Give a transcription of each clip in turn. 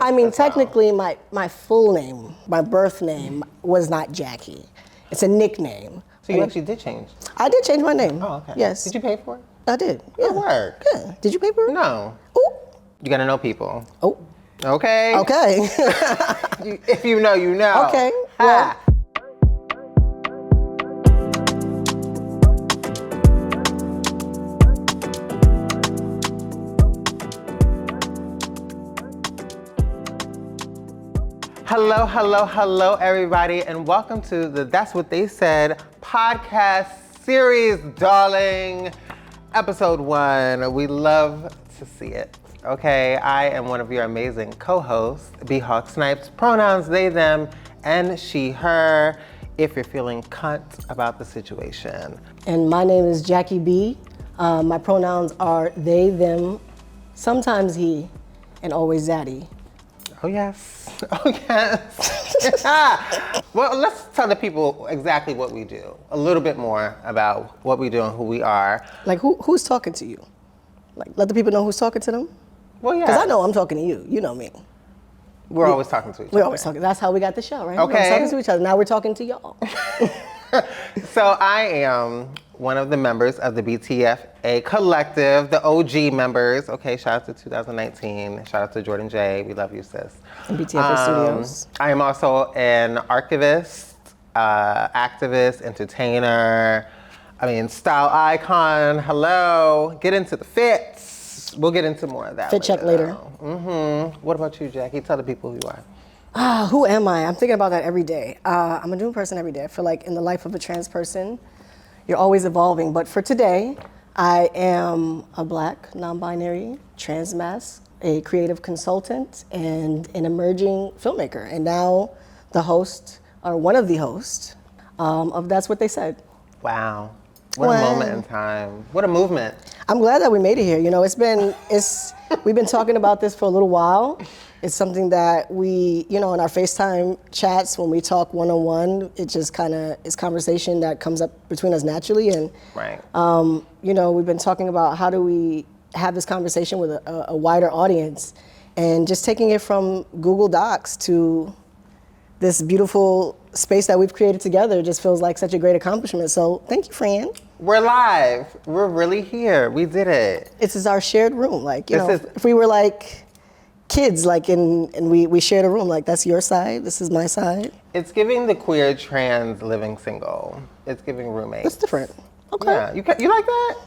I mean, technically, my full name, my birth name, was not Jackie. It's a nickname. So you actually did change? I did change my name. Oh, okay. Yes. Did you pay for it? I did. Yeah. Good work. Yeah. Did you pay for it? No. Ooh. You gotta know people. Oh. Okay? Okay. If you know, you know. Okay. Ha. Hello, hello, hello, everybody, and welcome to the That's What They Said podcast series, darling. Episode 1. We love to see it. Okay, I am one of your amazing co-hosts, B-Hawk Snipes. Pronouns they, them, and she, her, if you're feeling cunt about the situation. And my name is Jackie B. My pronouns are they, them, sometimes he, and always zaddy. Oh, yes. Oh, yes. Well, let's tell the people exactly what we do. A little bit more about what we do and who we are. Like, who's talking to you? Like, let the people know who's talking to them? Well, yeah. Because I know I'm talking to you. You know me. We're always talking to each other. We're always talking. That's how we got the show, right? Okay. We're always talking to each other. Now we're talking to y'all. So I am one of the members of the BTFA collective, the OG members. Okay, shout out to 2019. Shout out to Jordan J. We love you, sis. In BTFA Studios. I am also an archivist, activist, entertainer. Style icon. Hello. Get into the fits. We'll get into more of that. Fit check later. What about you, Jackie? Tell the people who you are. Who am I? I'm thinking about that every day. I'm a new person every day. I feel like in the life of a trans person, you're always evolving. But for today, I am a Black, non-binary, trans masc, a creative consultant, and an emerging filmmaker. And now the host, or one of the hosts, of That's What They Said. Wow. What a moment in time. What a movement. I'm glad that we made it here. You know, we've been talking about this for a little while. It's something that we, in our FaceTime chats, when we talk one-on-one, it just kind of is conversation that comes up between us naturally. And, right. We've been talking about how do we have this conversation with a wider audience, and just taking it from Google Docs to this beautiful space that we've created together just feels like such a great accomplishment. So thank you, Fran. We're live. We're really here. We did it. This is our shared room. If we were like kids, and we shared a room, like that's your side, this is my side. It's giving the queer trans living single. It's giving roommates. That's different. Okay. Yeah. You like that?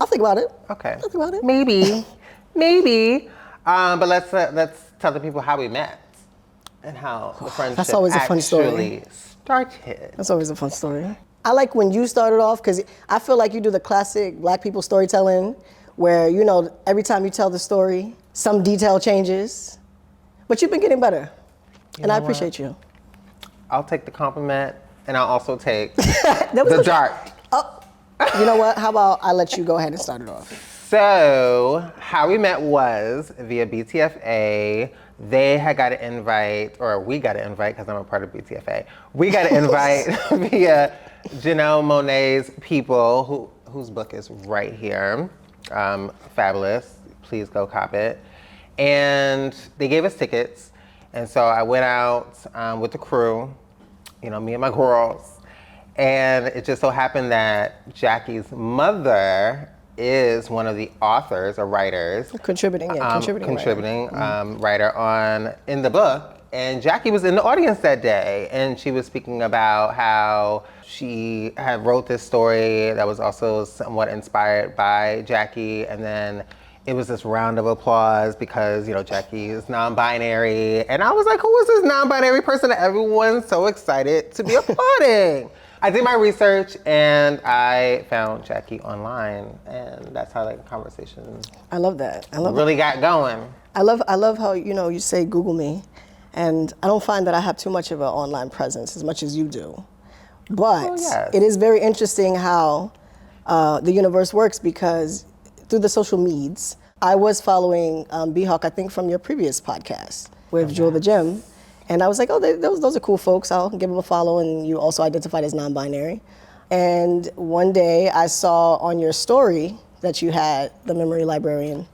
I'll think about it. Okay. I'll think about it. Maybe. Maybe. But let's tell the people how we met and how the friendship That's always a fun story. Started. That's always a fun story. I like when you started off, because I feel like you do the classic Black people storytelling where, every time you tell the story, some detail changes. But you've been getting better. And I appreciate you. I'll take the compliment, and I'll also take the dart. Oh, you know what? How about I let you go ahead and start it off? So, how we met was via BTFA. They had got an invite, or we got an invite because I'm a part of BTFA. We got an invite via Janelle Monáe's People, whose book is right here. Fabulous. Please go cop it. And they gave us tickets. And so I went out with the crew, me and my girls. And it just so happened that Jackie's mother is one of the authors or writers. Contributing writer in the book. And Jackie was in the audience that day, and she was speaking about how she had wrote this story that was also somewhat inspired by Jackie, and then it was this round of applause because, Jackie is non-binary. And I was like, who is this non-binary person that everyone's so excited to be applauding? I did my research and I found Jackie online, and that's how the conversation I love that. got going. I love how, you say Google me, and I don't find that I have too much of an online presence as much as you do. But It is very interesting how the universe works, because through the social medias, I was following B-Hawk, I think from your previous podcast with Jewel the Gym. And I was like, those are cool folks. I'll give them a follow. And you also identified as non-binary. And one day I saw on your story that you had the memory librarian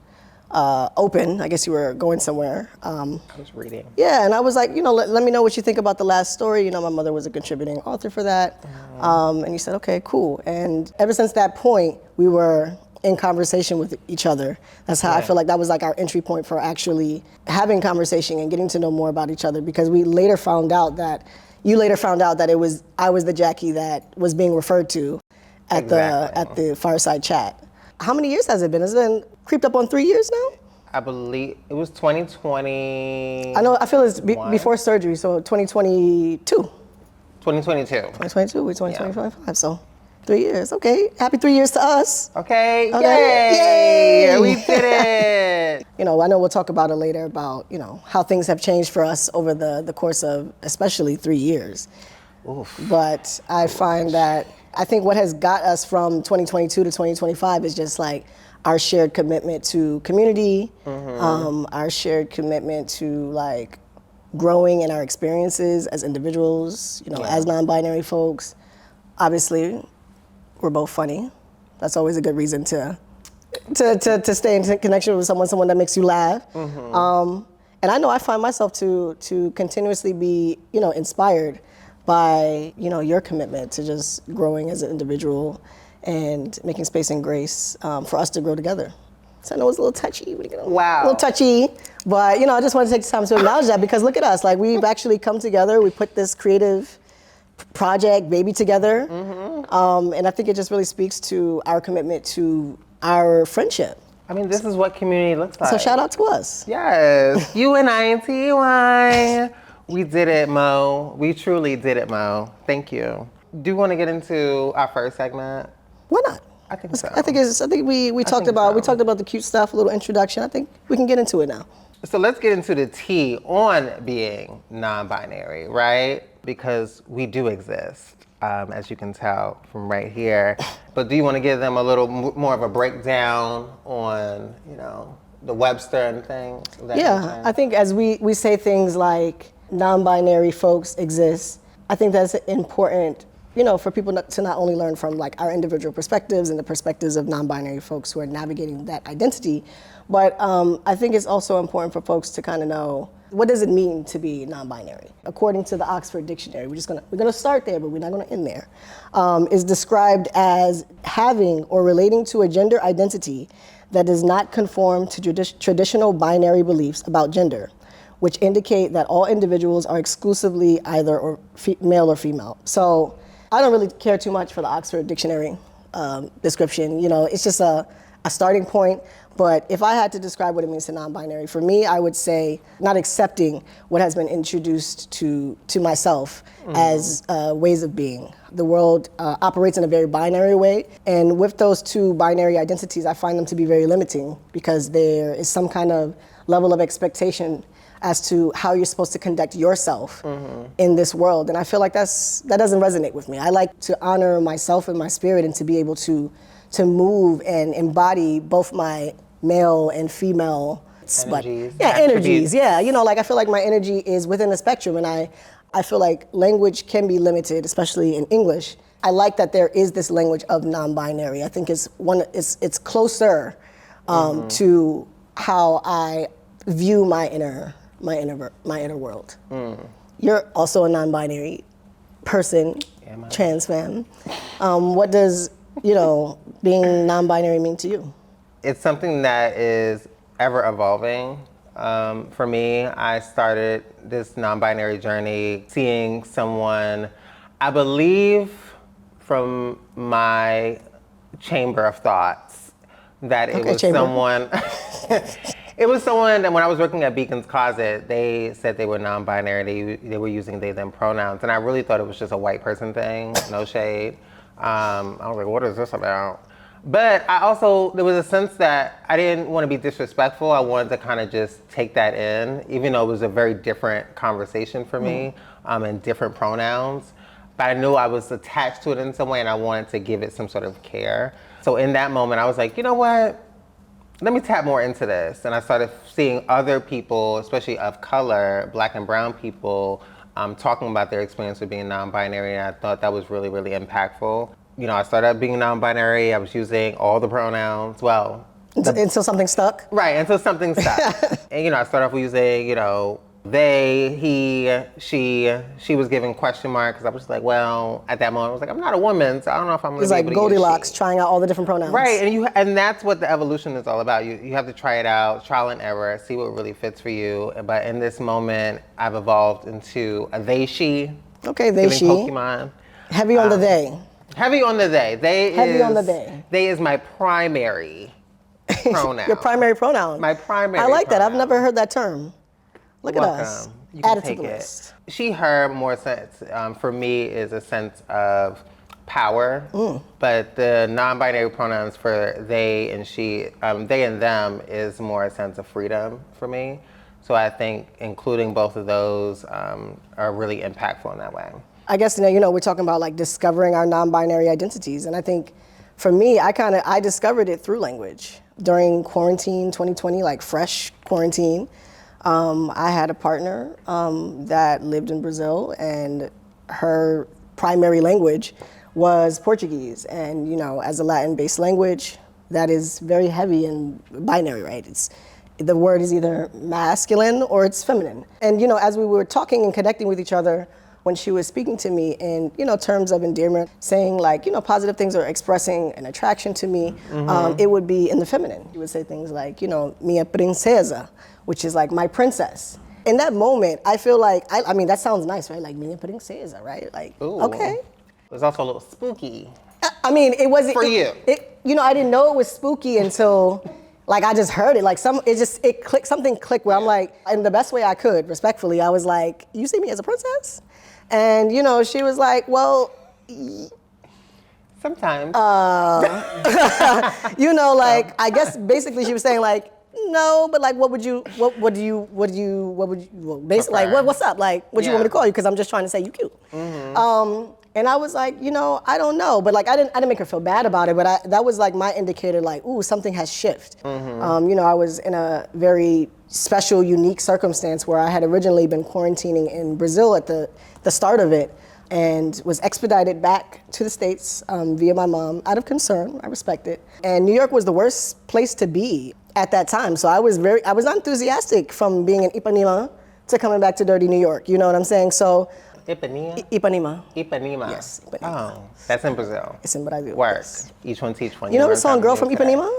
open. I guess you were going somewhere. I was reading. Yeah, and I was like, let me know what you think about the last story. My mother was a contributing author for that. And you said, okay, cool. And ever since that point, we were in conversation with each other. That's how I feel like that was like our entry point for actually having conversation and getting to know more about each other, because you later found out that I was the Jackie that was being referred to at the fireside chat. How many years has it been? Has it been creeped up on 3 years now? I believe it was 2020. I feel it's before surgery, so 2022. 2022. 2022, we're 2025, so 3 years. Okay, happy 3 years to us. Okay, Yay! Yay! We did it! I know we'll talk about it later about, how things have changed for us over the course of especially 3 years. Oof. But I find that, I think what has got us from 2022 to 2025 is just like our shared commitment to community, our shared commitment to like growing in our experiences as individuals, as non-binary folks. Obviously, we're both funny. That's always a good reason to stay in connection with someone that makes you laugh. And I know I find myself to continuously be, inspired by, your commitment to just growing as an individual and making space and grace for us to grow together. So I know it's a little touchy. Wow. A little touchy, but I just want to take the time to acknowledge that, because look at us, like we've actually come together. We put this creative project baby together, and I think it just really speaks to our commitment to our friendship. I mean, this is what community looks like. So shout out to us. Yes, UNITY. We did it, Mo. We truly did it, Mo. Thank you. Do you want to get into our first segment? Why not? I think so. I think we talked about the cute stuff, a little introduction. I think we can get into it now. So let's get into the tea on being non-binary, right? Because we do exist, as you can tell from right here. But do you want to give them a little more of a breakdown on, the Webster and things? Yeah, I think as we say things like non-binary folks exist, I think that's important, for people to not only learn from like our individual perspectives and the perspectives of non-binary folks who are navigating that identity, but I think it's also important for folks to kind of know, what does it mean to be non-binary? According to the Oxford Dictionary, we're gonna start there, but we're not gonna end there. Is described as having or relating to a gender identity that does not conform to traditional binary beliefs about gender, which indicate that all individuals are exclusively either male or female. So I don't really care too much for the Oxford Dictionary description. It's just a starting point. But if I had to describe what it means to non-binary, for me, I would say not accepting what has been introduced to myself as ways of being. The world operates in a very binary way, and with those two binary identities, I find them to be very limiting, because there is some kind of level of expectation as to how you're supposed to conduct yourself in this world. And I feel like that doesn't resonate with me. I like to honor myself and my spirit, and to be able to move and embody both my male and female energies. Yeah, I feel like my energy is within a spectrum, and I feel like language can be limited, especially in English. I like that there is this language of non-binary. I think it's closer to how I view my inner world. You're also a non-binary person, trans femme. What does being non-binary mean to you? It's something that is ever evolving. For me, I started this non-binary journey seeing someone, I believe from my chamber of thoughts, that it was someone, it was someone that when I was working at Beacon's Closet, they said they were non-binary, they were using they, them pronouns, and I really thought it was just a white person thing, no shade. I was like, what is this about? But there was a sense that I didn't want to be disrespectful. I wanted to kind of just take that in, even though it was a very different conversation for me, and different pronouns. But I knew I was attached to it in some way, and I wanted to give it some sort of care. So in that moment, I was like, you know what? Let me tap more into this. And I started seeing other people, especially of color, Black and brown people, talking about their experience with being non-binary, and I thought that was really, really impactful. I started being non-binary. I was using all the pronouns. Well, Until something stuck? Right, until something stuck. And, I started off with using, they, he, she was giving question marks. I was just like, well, at that moment, I was like, I'm not a woman, so I don't know if I'm going to be able to It's like Goldilocks, use she. trying out all the different pronouns. Right, and that's what the evolution is all about. You have to try it out, trial and error, see what really fits for you. But in this moment, I've evolved into a they, she. Okay, they, giving she. Pokemon. Heavy on the they. Heavy on the they. Heavy on the they. They is my primary pronoun. Your primary pronoun. My primary I like that. I've pronoun. never heard that term. Look Welcome. at us. You can Add it to take the it. list. She, her, more sense, for me, is a sense of power. But the non-binary pronouns for they and she, they and them is more a sense of freedom for me. So I think including both of those are really impactful in that way. I guess, we're talking about like discovering our non-binary identities. And I think for me, I discovered it through language. During quarantine 2020, like fresh quarantine, I had a partner that lived in Brazil, and her primary language was Portuguese. And, as a Latin-based language, that is very heavy and binary, right? The word is either masculine or it's feminine. And, as we were talking and connecting with each other, when she was speaking to me in, terms of endearment, saying like, positive things or expressing an attraction to me, it would be in the feminine. You would say things like, minha princesa, which is like my princess. In that moment, I feel like, I mean, that sounds nice, right? Like minha princesa, right? Like, Ooh. Okay. It was also a little spooky. I mean, it wasn't. For you. I didn't know it was spooky until like I just heard it. Like something clicked where I'm like, in the best way I could, respectfully, I was like, you see me as a princess? And, she was like, well, sometimes. I guess basically she was saying like, no, but like, basically like, what's up? Like, what you want me to call you? Because I'm just trying to say you cute. And I was like, I don't know. But like, I didn't make her feel bad about it, but that was like my indicator, like, ooh, something has shifted. I was in a very special, unique circumstance where I had originally been quarantining in Brazil at the start of it, and was expedited back to the States via my mom out of concern. I respect it. And New York was the worst place to be at that time. So I was not enthusiastic from being in Ipanema to coming back to dirty New York. You know what I'm saying? So Ipanema? Ipanema. Ipanema. Yes, Ipanema. Oh, that's in Brazil. It's in Brazil. Work. Yes. Each one teach one. You know the song Girl from Ipanema?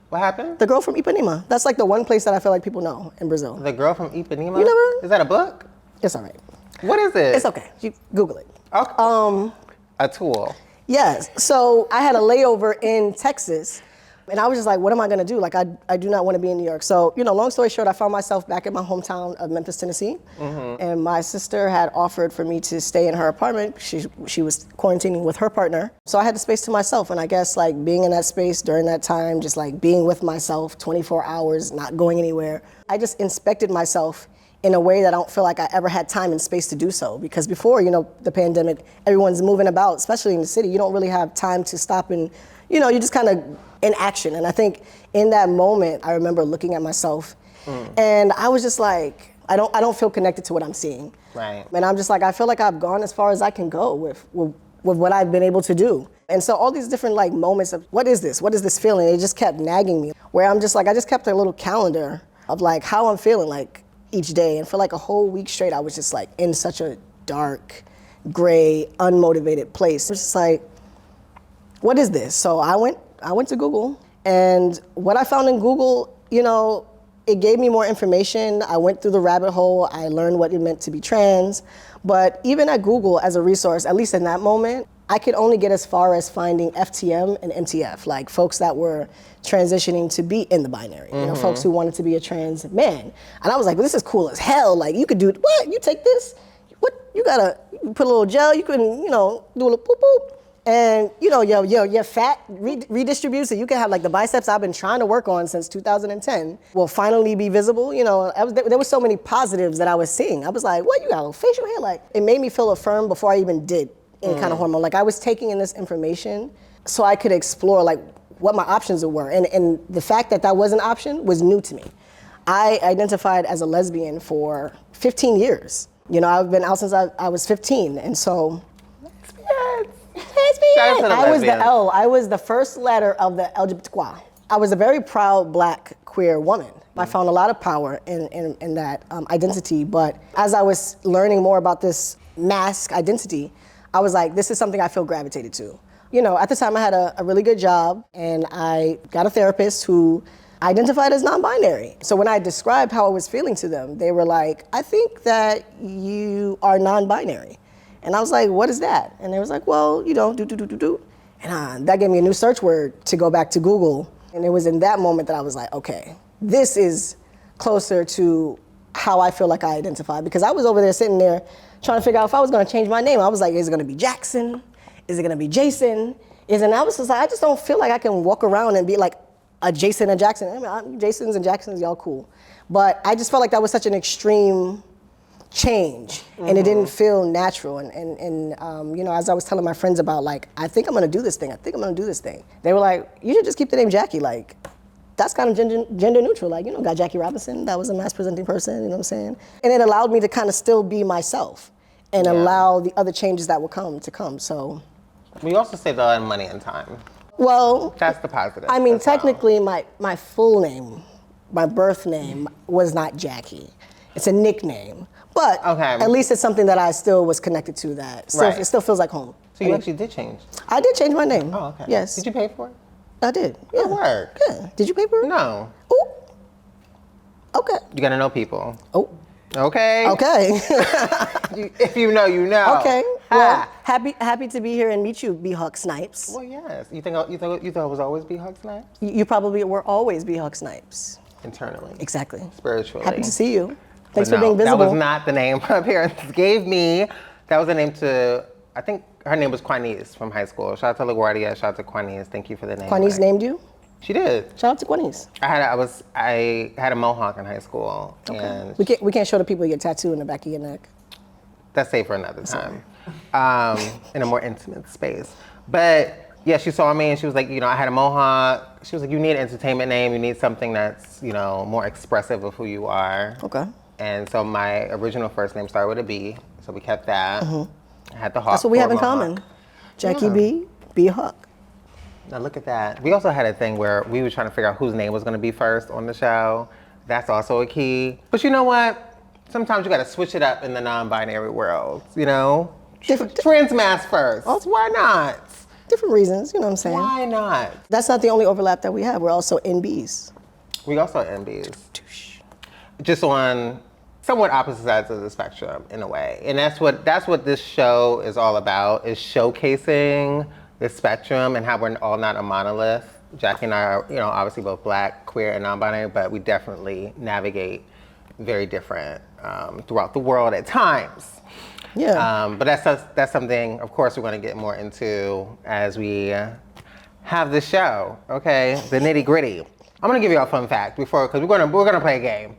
What happened? The Girl from Ipanema. That's like the one place that I feel like people know in Brazil. The Girl from Ipanema? You never? Is that a book? It's all right. What is it? It's okay. You Google it. Okay. A tool. Yes. So I had a layover in Texas, and I was just like, what am I gonna do? Like, I do not want to be in New York. So, long story short, I found myself back in my hometown of Memphis, Tennessee. And my sister had offered for me to stay in her apartment. She was quarantining with her partner. So I had the space to myself. And I guess like being in that space during that time, just like being with myself 24 hours, not going anywhere, I just inspected myself in a way that I don't feel like I ever had time and space to do so. Because before, the pandemic, everyone's moving about, especially in the city. You don't really have time to stop and, you're just kind of in action. And I think in that moment, I remember looking at myself and I was just like, I don't feel connected to what I'm seeing. Right. And I'm just like, I feel like I've gone as far as I can go with what I've been able to do. And so all these different like moments of, what is this? What is this feeling? It just kept nagging me, where I'm just like, I just kept a little calendar of like how I'm feeling like each day. And for like a whole week straight, I was just like in such a dark, gray, unmotivated place. It was just like, what is this? So I went to Google, and what I found in Google, it gave me more information. I went through the rabbit hole. I learned what it meant to be trans. But even at Google as a resource, at least in that moment, I could only get as far as finding FTM and MTF, like folks that were transitioning to be in the binary, folks who wanted to be a trans man. And I was like, well, this is cool as hell. Like, you could do, what? You take this? What? You put a little gel, you can, do a little poop poop. And, your fat redistributes, so you can have like the biceps I've been trying to work on since 2010 will finally be visible. There were so many positives that I was seeing. I was like, what, you got a little facial hair? Like, it made me feel affirmed before I even did any kind of hormone. Like, I was taking in this information so I could explore like what my options were. And the fact that that was an option was new to me. I identified as a lesbian for 15 years. I've been out since I was 15. And so, Shout out to the I was the lesbians. L. I was the first letter of the LGBTQ. I was a very proud Black queer woman. I found a lot of power in that identity, but as I was learning more about this mask identity, I was like, this is something I feel gravitated to. You know, at the time I had a really good job, and I got a therapist who identified as non-binary. So when I described how I was feeling to them, they were like, I think that you are non-binary. And I was like, what is that? And they was like, well, you know, do. And that gave me a new search word to go back to Google. And it was in that moment that I was like, okay, this is closer to how I feel like I identify. Because I was over there sitting there trying to figure out if I was gonna change my name. I was like, is it gonna be Jackson? Is it gonna be Jason? And I was just like, I just don't feel like I can walk around and be like a Jason and Jackson. I mean, Jasons and Jacksons, y'all cool. But I just felt like that was such an extreme change, and it didn't feel natural. And you know, as I was telling my friends about, like, I think I'm gonna do this thing. They were like, you should just keep the name Jackie. Like, that's kind of gender neutral. Like, you know, got Jackie Robinson, that was a mass presenting person, you know what I'm saying? And it allowed me to kind of still be myself and allow the other changes that will come to come, so. We also saved a lot of money and time. Well, that's the positive. I mean, technically, my full name, my birth name was not Jackie. It's a nickname, but at least it's something that I still was connected to. That still, it still feels like home. So you actually did change? I did change my name. Oh, okay. Yes. Did you pay for it? I did. Yeah. Good work. Yeah. Did you pay for it? No. Ooh. Okay. You gotta know people. Oh. Okay. Okay. If you know, you know. Okay. Well, happy to be here and meet you, B. Huck Snipes. Well, yes. You thought it was always B. Huck Snipes? You probably were always B. Huck Snipes. Internally. Exactly. Spiritually. Happy to see you. Thanks for being visible. That was not the name my parents gave me. That was the name to, I think her name was Quanese from high school. Shout out to LaGuardia, shout out to Quanese. Thank you for the name. Quanese named you? She did. Shout out to Quanese. I had a mohawk in high school. Okay. And we can't show the people your tattoo in the back of your neck. That's safe for another time. In a more intimate space. But yeah, she saw me and she was like, you know, I had a mohawk. She was like, you need an entertainment name. You need something that's, you know, more expressive of who you are. Okay. And so my original first name started with a B, so we kept that. I had the Hawk. That's what we have in common. Jackie B. Huck. Now look at that. We also had a thing where we were trying to figure out whose name was going to be first on the show. That's also a key. But you know what? Sometimes you got to switch it up in the non-binary world, you know? Trans mass first. Why not? Different reasons, you know what I'm saying? Why not? That's not the only overlap that we have. We're also NBs. We also are NBs. Just on somewhat opposite sides of the spectrum in a way. And that's what this show is all about, is showcasing the spectrum and how we're all not a monolith. Jackie and I are, you know, obviously both Black, queer, and non-binary, but we definitely navigate very different throughout the world at times. Yeah. But that's something, of course, we're going to get more into as we have the show. Okay, the nitty gritty. I'm going to give you a fun fact because we're going to play a game,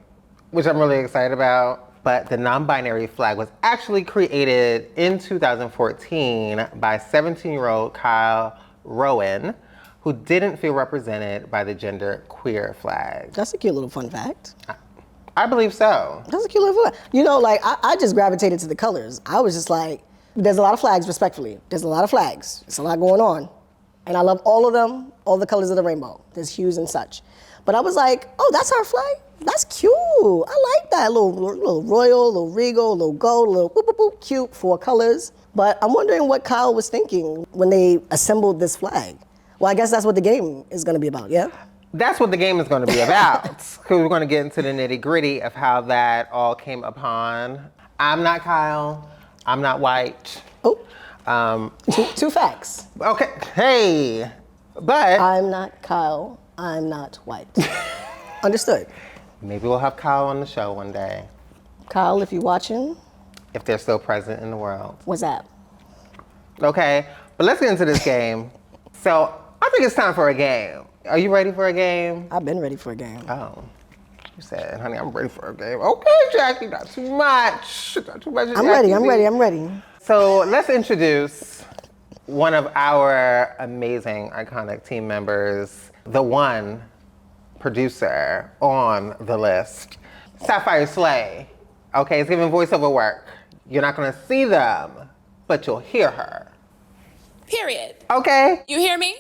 which I'm really excited about. But the non-binary flag was actually created in 2014 by 17-year-old Kyle Rowan, who didn't feel represented by the gender queer flag. That's a cute little fun fact. I believe so. That's a cute little flag. You know, like, I just gravitated to the colors. I was just like, there's a lot of flags, respectfully. There's a lot of flags. It's a lot going on. And I love all of them, all the colors of the rainbow. There's hues and such. But I was like, oh, that's our flag? That's cute. I like that. A little royal, a little regal, a little gold, a little boop, boop, boop, cute, 4 colors. But I'm wondering what Kyle was thinking when they assembled this flag. Well, I guess that's what the game is going to be about, yeah? That's what the game is going to be about. Because we're going to get into the nitty gritty of how that all came upon. I'm not Kyle. I'm not white. Oh, two facts. Okay, hey, but. I'm not Kyle. I'm not white. Understood. Maybe we'll have Kyle on the show one day. Kyle, if you're watching. If they're still present in the world. What's that? Okay, but let's get into this game. So I think it's time for a game. Are you ready for a game? I've been ready for a game. Oh, you said, honey, I'm ready for a game. Okay, Jackie, not too much. Not too much. I'm ready. So let's introduce one of our amazing, iconic team members, the one producer on the list, Sapphire Slay. Okay, it's giving voiceover work. You're not gonna see them, but you'll hear her. Period. Okay? You hear me?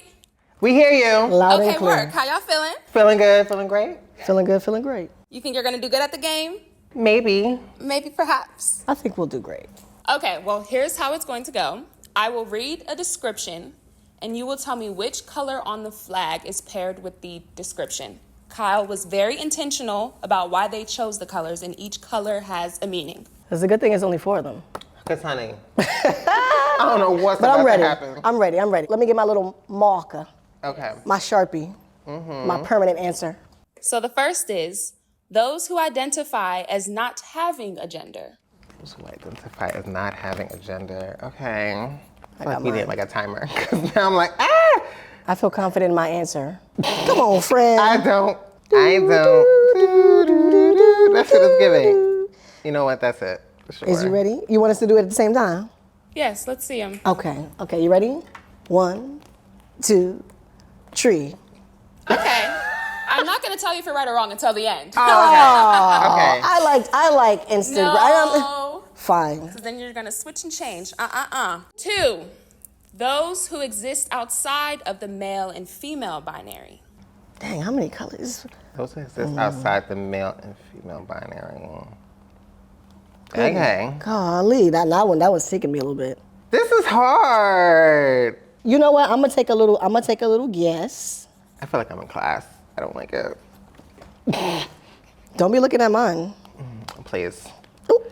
We hear you. Loud and Okay, clear. work. How y'all feeling? Feeling good, feeling great? Feeling good, feeling great. You think you're gonna do good at the game? Maybe. Maybe, perhaps. I think we'll do great. Okay, well, here's how it's going to go. I will read a description, and you will tell me which color on the flag is paired with the description. Kyle was very intentional about why they chose the colors, and each color has a meaning. It's a good thing it's only 4 of them. Because, honey, I don't know what's But about I'm ready. to happen. I'm ready. Let me get my little marker, Okay. my Sharpie, my permanent answer. So the first is, those who identify as not having a gender. Those who identify as not having a gender. Okay. I feel like got we need mine. like a timer. Because now I'm like, ah! I feel confident in my answer. Come on, friend. I don't. That's what it's giving. You know what? That's it. For sure. Is you ready? You want us to do it at the same time? Yes, let's see them. Okay. Okay, you ready? 1, 2, 3. Okay. I'm not gonna tell you if you're right or wrong until the end. Oh, okay. I like instant. No. Fine. So then you're gonna switch and change. 2, those who exist outside of the male and female binary. Dang, how many colors? Those who exist outside the male and female binary. Okay. Golly, that one was taking me a little bit. This is hard. You know what? I'm gonna take a little guess. I feel like I'm in class. I don't like it. Don't be looking at mine. Please. Oop.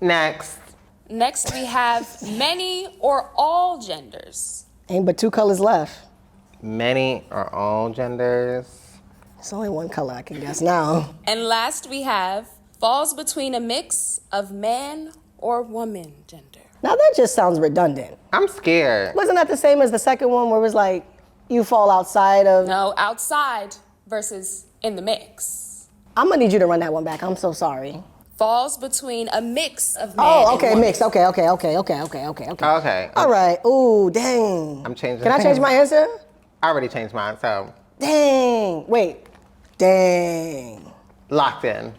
Next. Next, we have many or all genders. Ain't but 2 colors left. Many or all genders. It's only 1 color I can guess now. And last, we have falls between a mix of man or woman gender. Now that just sounds redundant. I'm scared. Wasn't that the same as the second one where it was like you fall outside of? No, outside versus in the mix. I'm gonna need you to run that one back. I'm so sorry. Falls between a mix of man Oh, and okay, woman. mix. Okay. Okay. All right. Ooh, dang. I'm changing Can I change my answer? I already changed mine, so Dang. Wait. Dang. locked in.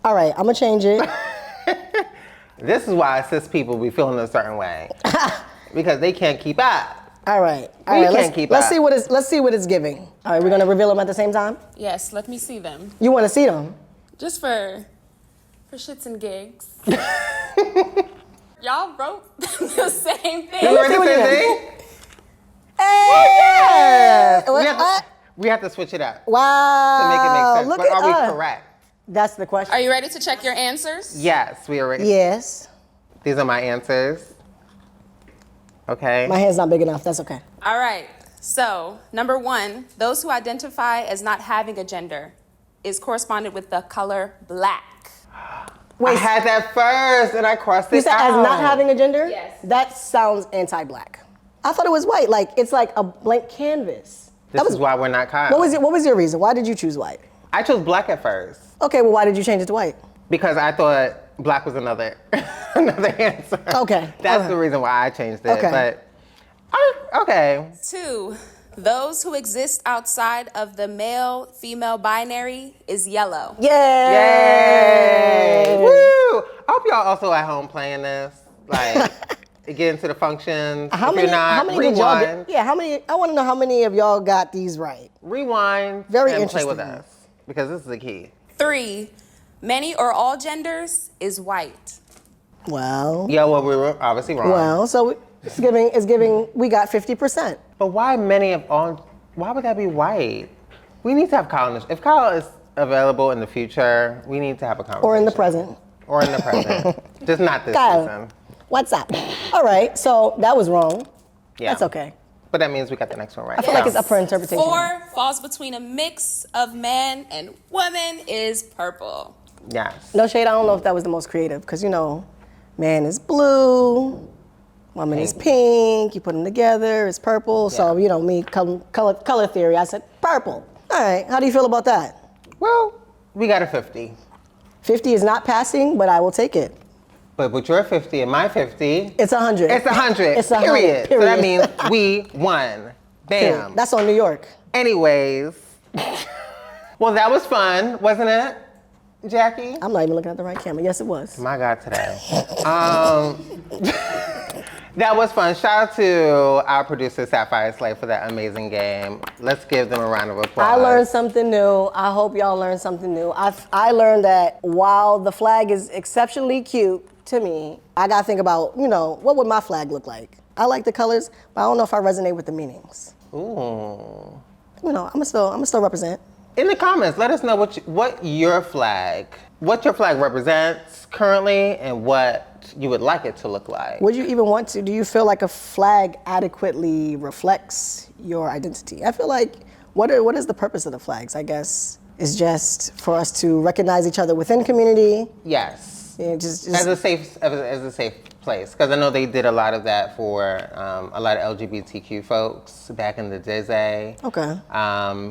All right, I'm gonna change it. This is why cis people be feeling a certain way. Because they can't keep up. All right. We All right. can't keep let's up. see what it's giving. All right, we're gonna reveal them at the same time. Yes, let me see them. You want to see them? Just for shits and gigs. Y'all wrote the same thing. You ready see to what you say did. thing? Yes. We have to switch it up Wow. to make it make sense. Look But at are we us. correct? That's the question. Are you ready to check your answers? Yes, we are ready. Yes. These are my answers. Okay. My hand's not big enough. That's okay. All right. So, number 1, those who identify as not having a gender is corresponded with the color black. I had that first and I crossed it You said out. as not having a gender? Yes. That sounds anti-black. I thought it was white. Like it's like a blank canvas. This is why we're not Kyle. What was your reason? Why did you choose white? I chose black at first Okay, well why did you change it to white? because I thought black was another another answer. Okay, That's all the right. reason why I changed it. Okay. But okay. 2, those who exist outside of the male-female binary is yellow. Yay! Yay! Woo! I hope y'all also at home playing this. Like get into the functions. How if many? you're not, How many rewind. did y'all get? Yeah, how many? I want to know how many of y'all got these right. Rewind Very and play with interesting. us because this is the key. 3, many or all genders is white. Well, Yeah, well, we were obviously wrong. well, so it's giving. We got 50%. But why many of all? Why would that be white? We need to have Kyle. If Kyle is available in the future, we need to have a conversation. Or in the present. Or in the present. Just not this Kyle, season. what's up? All right, so that was wrong. Yeah. That's okay. But that means we got the next one right. I feel like it's up for interpretation. 4, falls between a mix of man and woman is purple. Yes. No shade, I don't know if that was the most creative, because you know, man is blue, woman is pink, you put them together, it's purple. So, you know, me, color theory, I said purple. All right, how do you feel about that? Well, we got a 50. 50 is not passing, but I will take it. But with your 50 and my 50, It's 100. it's 100. It's 100, Period. So that period. means we won. Bam. That's on New York. Anyways. Well, that was fun, wasn't it, Jackie? I'm not even looking at the right camera. Yes, it was. My God, today. That was fun. Shout out to our producer, Sapphire Slay, for that amazing game. Let's give them a round of applause. I learned something new. I hope y'all learned something new. I learned that while the flag is exceptionally cute to me, I gotta think about, what would my flag look like? I like the colors, but I don't know if I resonate with the meanings. Ooh. I'm still represent. In the comments, let us know what your flag represents currently and what you would like it to look like. Would you even want to? Do you feel like a flag adequately reflects your identity? I feel like what is the purpose of the flags? I guess is just for us to recognize each other within community. Yes. Yeah, just as a safe place, because I know they did a lot of that for a lot of LGBTQ folks back in the day. Okay.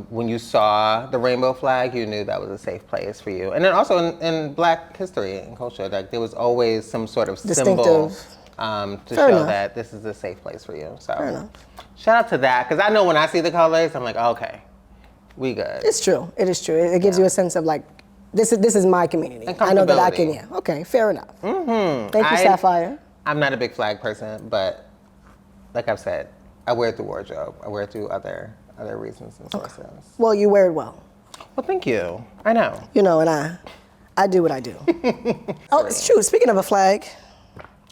When you saw the rainbow flag, you knew that was a safe place for you. And then also in Black history and culture, like there was always some sort of symbol to show that this is a safe place for you. So Fair enough. Shout out to that, because I know when I see the colors, I'm like, okay, we good. It's true. It is true. It gives you a sense of like, this is my community. I know that I can, Okay, fair enough. Mm-hmm. Thank you, Sapphire. I'm not a big flag person, but like I've said, I wear it through wardrobe. I wear it through other reasons and sources. Okay. Well, you wear it well. Well, thank you. I know. And I do what I do. Oh, it's true. Speaking of a flag.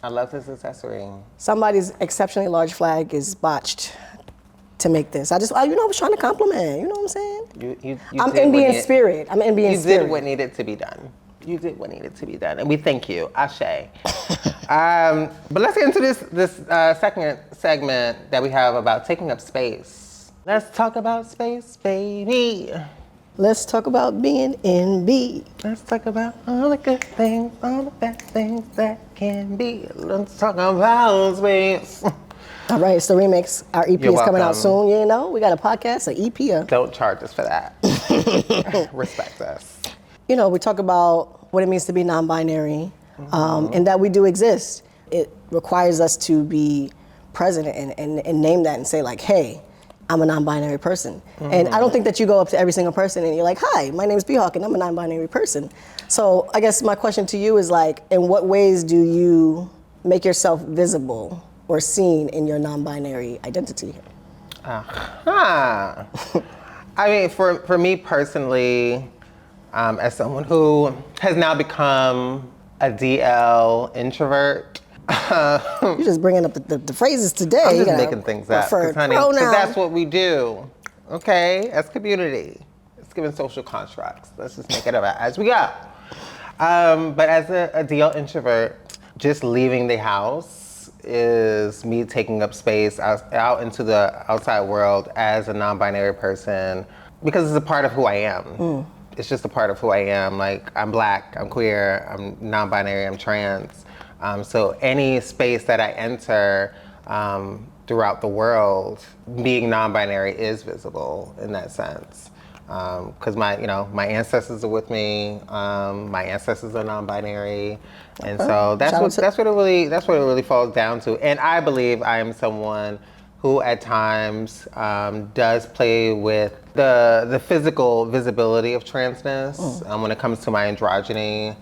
I love this accessory. Somebody's exceptionally large flag is botched to make this. I was trying to compliment. You know what I'm saying? I'm NB in spirit. I'm NB in spirit. You did what needed to be done. You did what needed to be done, and we thank you. Ashe. But let's get into this second segment that we have about taking up space. Let's talk about space, baby. Let's talk about being NB. Let's talk about all the good things, all the bad things that can be. Let's talk about space. All right, it's the remix. Our EP You're is coming out welcome. soon. We got a podcast, an EP. Don't charge us for that. Respect us. We talk about what it means to be non-binary, and that we do exist. It requires us to be present and name that and say like, hey, I'm a non-binary person. Mm-hmm. And I don't think that you go up to every single person and you're like, hi, my name is B-Hawk and I'm a non-binary person. So I guess my question to you is like, in what ways do you make yourself visible or seen in your non-binary identity? I mean, for me personally, as someone who has now become a DL introvert. You're just bringing up the phrases today. I'm just making things up, because that's what we do, okay, as community. It's giving social constructs. Let's just make it up as we go. But as a DL introvert, just leaving the house is me taking up space out into the outside world as a non-binary person, because it's a part of who I am. It's just a part of who I am. Like, I'm Black, I'm queer, I'm non-binary, I'm trans. So any space that I enter throughout the world, being non-binary is visible in that sense. Because my ancestors are with me. My ancestors are non-binary, and so that's what it really falls down to. And I believe I am someone who at times does play with the physical visibility of transness when it comes to my androgyny.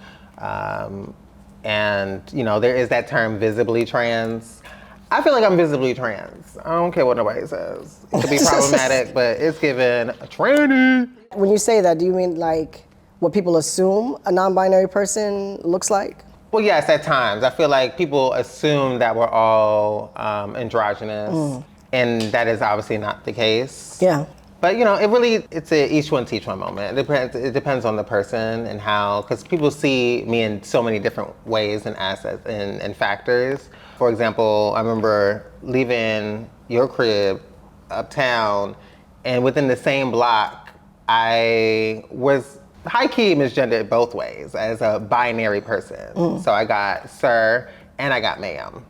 And there is that term, visibly trans. I feel like I'm visibly trans. I don't care what nobody says. It could be problematic, but it's given a tranny. When you say that, do you mean like what people assume a non-binary person looks like? Well, yes, at times. I feel like people assume that we're all androgynous, and that is obviously not the case. Yeah. But it's a each one teach one moment. It depends on the person and how, because people see me in so many different ways and assets and factors. For example, I remember leaving your crib uptown, and within the same block, I was high-key misgendered both ways as a binary person. So I got sir and I got ma'am.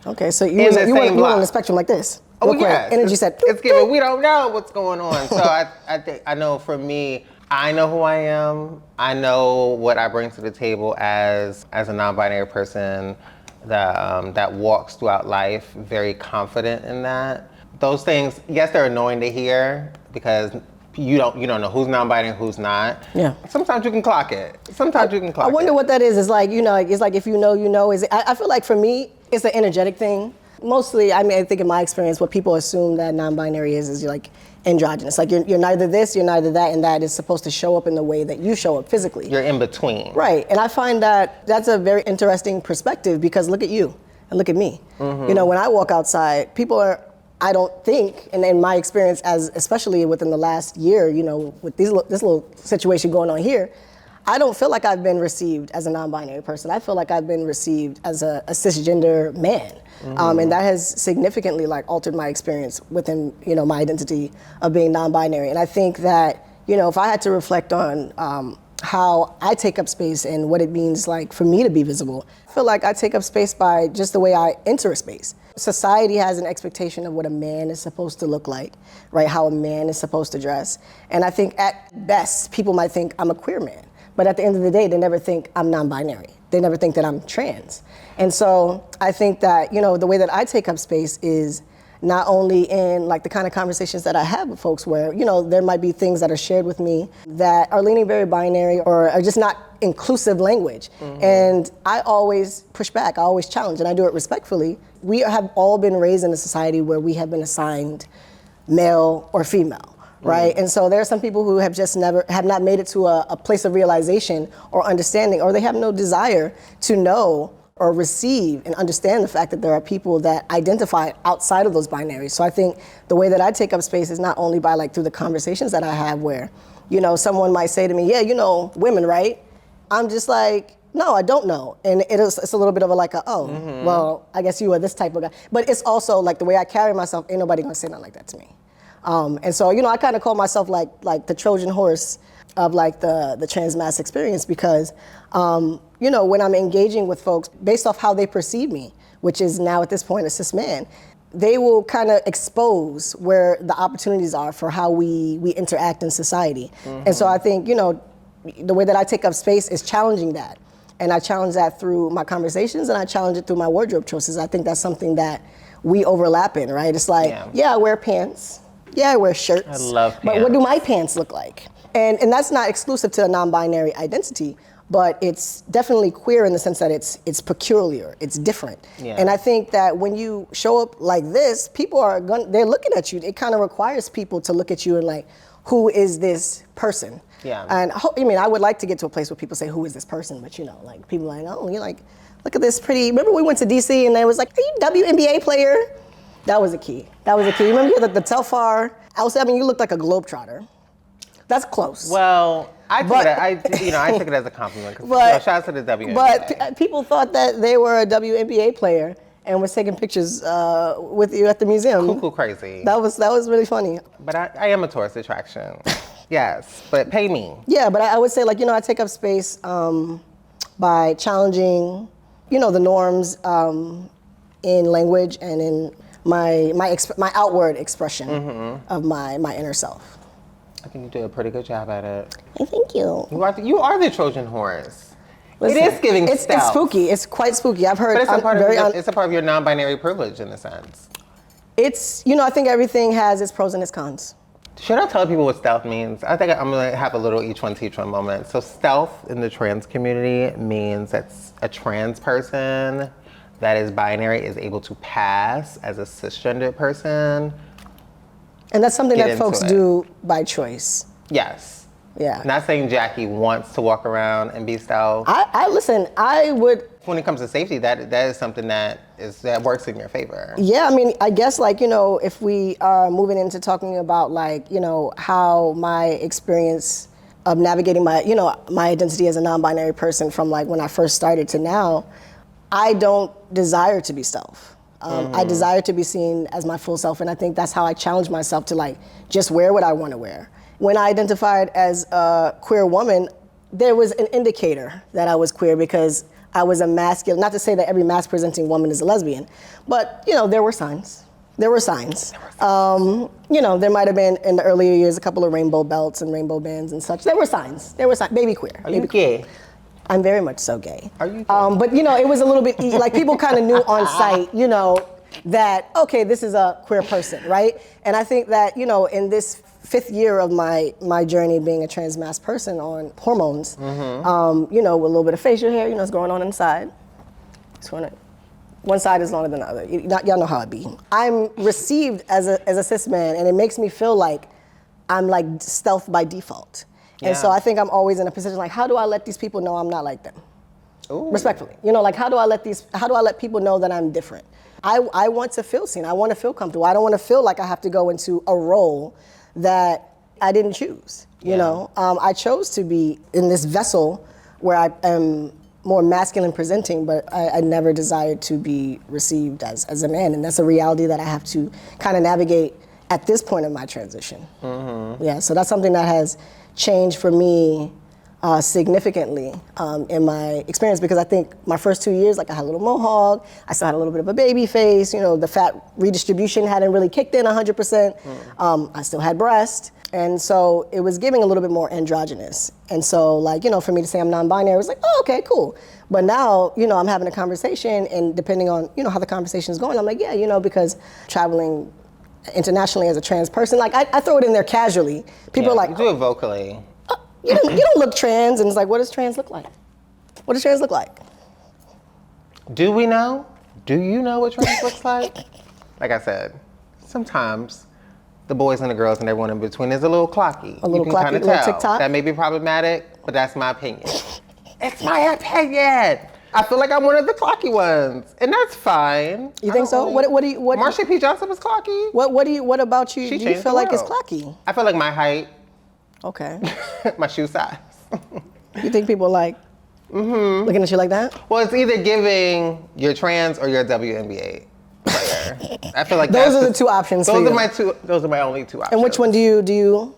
Okay, so you were on the spectrum like this. Oh yeah, energy said. It's given. We don't know what's going on. So I think I know for me, I know who I am. I know what I bring to the table as a non-binary person that walks throughout life very confident in that. Those things, yes, they're annoying to hear because you don't know who's non-binary and who's not. Yeah. Sometimes you can clock it. I wonder what that is. It's like, it's like if you know. I feel like for me, it's an energetic thing. Mostly, I mean, I think in my experience, what people assume that non-binary is you're like androgynous. Like you're neither this, you're neither that, and that is supposed to show up in the way that you show up physically. You're in between. Right, and I find that that's a very interesting perspective because look at you and look at me. You know, when I walk outside, people are, I don't think, and in my experience, as especially within the last year, you know, with this little situation going on here, I don't feel like I've been received as a non-binary person. I feel like I've been received as a cisgender man. And that has significantly like altered my experience within, you know, my identity of being non-binary. And I think that, you know, if I had to reflect on how I take up space and what it means like for me to be visible, I feel like I take up space by just the way I enter a space. Society has an expectation of what a man is supposed to look like, right? How a man is supposed to dress. And I think at best, people might think I'm a queer man. But at the end of the day, they never think I'm non-binary. They never think that I'm trans. And so I think that, you know, the way that I take up space is not only in like the kind of conversations that I have with folks where, you know, there might be things that are shared with me that are leaning very binary or are just not inclusive language. And I always push back, I always challenge, and I do it respectfully. We have all been raised in a society where we have been assigned male or female. Right, and so there are some people who have just have not made it to a place of realization or understanding, or they have no desire to know or receive and understand the fact that there are people that identify outside of those binaries. So I think the way that I take up space is not only by like through the conversations that I have where, you know, someone might say to me, yeah, you know, women, right? I'm just like, no, I don't know. And it's a little bit of a like, well, I guess you are this type of guy. But it's also like the way I carry myself, ain't nobody gonna say nothing like that to me. And so, you know, I kind of call myself like the Trojan horse of like the trans mass experience because, you know, when I'm engaging with folks based off how they perceive me, which is now at this point a cis man, they will kind of expose where the opportunities are for how we interact in society. And so I think, you know, the way that I take up space is challenging that. And I challenge that through my conversations and I challenge it through my wardrobe choices. I think that's something that we overlap in, right? It's like, yeah I wear pants. Yeah, I wear shirts. I love pants. But what do my pants look like? And that's not exclusive to a non-binary identity, but it's definitely queer in the sense that it's peculiar, it's different. And I think that when you show up like this, people they're looking at you. It kind of requires people to look at you and like, who is this person? And I mean, I would like to get to a place where people say, who is this person? But you know, like people are like, oh, you're like, look at this pretty, remember we went to DC and they was like, are you a WNBA player? That was a key. That was a key. Remember the Telfar? I mean, you looked like a globetrotter. That's close. Well, I took it as a compliment. Shout out to the WNBA. But people thought that they were a WNBA player and was taking pictures with you at the museum. Cuckoo crazy. That was really funny. But I am a tourist attraction. Yes, but pay me. Yeah, but I would say like, you know, I take up space by challenging, you know, the norms in language and in my outward expression of my inner self. I think you do a pretty good job at it. Thank you. You are the Trojan horse. Listen, it is giving it's spooky. It's quite spooky. I've heard. But it's a part of your non-binary privilege in a sense. It's, you know, I think everything has its pros and its cons. Should I tell people what stealth means? I think I'm gonna have a little each one teach one moment. So stealth in the trans community means that a trans person that is binary is able to pass as a cisgendered person. And that's something that folks do by choice. Yes. Yeah. Not saying Jackie wants to walk around and be stealth. I would. When it comes to safety, that is something that works in your favor. Yeah, I mean, I guess like, you know, if we are moving into talking about like, you know, how my experience of navigating my identity as a non-binary person from like when I first started to now, I don't desire to be stealth. I desire to be seen as my full self, and I think that's how I challenge myself to like just wear what I want to wear. When I identified as a queer woman, there was an indicator that I was queer because I was a masculine, not to say that every mask-presenting woman is a lesbian, but you know, there were signs. You know, there might have been in the earlier years a couple of rainbow belts and rainbow bands and such. There were signs. Baby queer. Are you gay? I'm very much so gay. Are you gay? But you know, it was a little bit, like people kind of knew on sight, you know, that, okay, this is a queer person, right? And I think that, you know, in this 5th year of my journey being a trans mass person on hormones, you know, with a little bit of facial hair, you know, what's going on inside. Just want to One side is longer than the other. Y'all know how it be. I'm received as a cis man, and it makes me feel like I'm like stealth by default. And so I think I'm always in a position like, how do I let these people know I'm not like them? Ooh. Respectfully. You know, like how do I let people know that I'm different? I want to feel seen. I want to feel comfortable. I don't want to feel like I have to go into a role that I didn't choose. You know, I chose to be in this vessel where I am more masculine presenting, but I never desired to be received as a man. And that's a reality that I have to kind of navigate at this point in my transition. Mm-hmm. Yeah, so that's something that has changed for me significantly in my experience, because I think my first 2 years, like I had a little mohawk, I still had a little bit of a baby face, you know, the fat redistribution hadn't really kicked in 100%. I still had breast. And so it was giving a little bit more androgynous. And so like, you know, for me to say I'm non-binary, it was like, oh, okay, cool. But now, you know, I'm having a conversation, and depending on, you know, how the conversation is going, I'm like, yeah, you know, because traveling internationally as a trans person, like I throw it in there casually. People are like, do it vocally. You don't look trans, and it's like, what does trans look like? What does trans look like? Do we know? Do you know what trans looks like? Like I said, sometimes the boys and the girls and everyone in between is a little clocky. A little you can clocky, kind of a little tell. TikTok. That may be problematic, but that's my opinion. It's my opinion. I feel like I'm one of the clocky ones, and that's fine. You think so? What do you? Marsha P. Johnson was clocky. What about you? She do you feel like it's world. clocky? I feel like my height. Okay. My shoe size. You think people like looking at you like that? Well, it's either giving you're trans or you're a WNBA player. I feel like those are the two options. Those for are you. my two. Those are my only two options. And which one do you?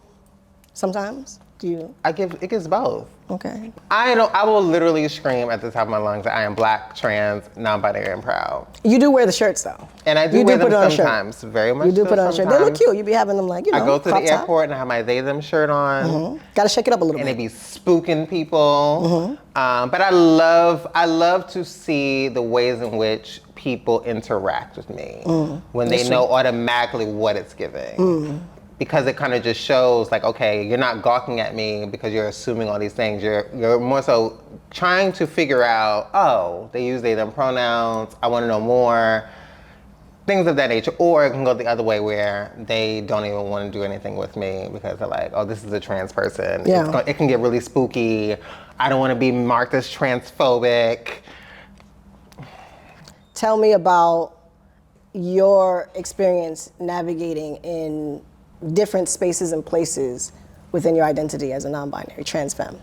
Sometimes do you? It gives both. Okay. I will literally scream at the top of my lungs that I am black, trans, non-binary, and proud. You do wear the shirts though. And I do wear them sometimes, very much. You do put on a shirt. They look cute. You be having them like, you know. I go to the airport and I have my they them shirt on. Mm-hmm. Got to shake it up a little bit. And it be spooking people. Mm-hmm. But I love to see the ways in which people interact with me when they know automatically what it's giving. Because it kind of just shows like, okay, you're not gawking at me because you're assuming all these things. You're more so trying to figure out, oh, they use they them pronouns, I want to know more, things of that nature. Or it can go the other way where they don't even want to do anything with me because they're like, oh, this is a trans person. Yeah. It can get really spooky. I don't want to be marked as transphobic. Tell me about your experience navigating in different spaces and places within your identity as a non-binary trans femme.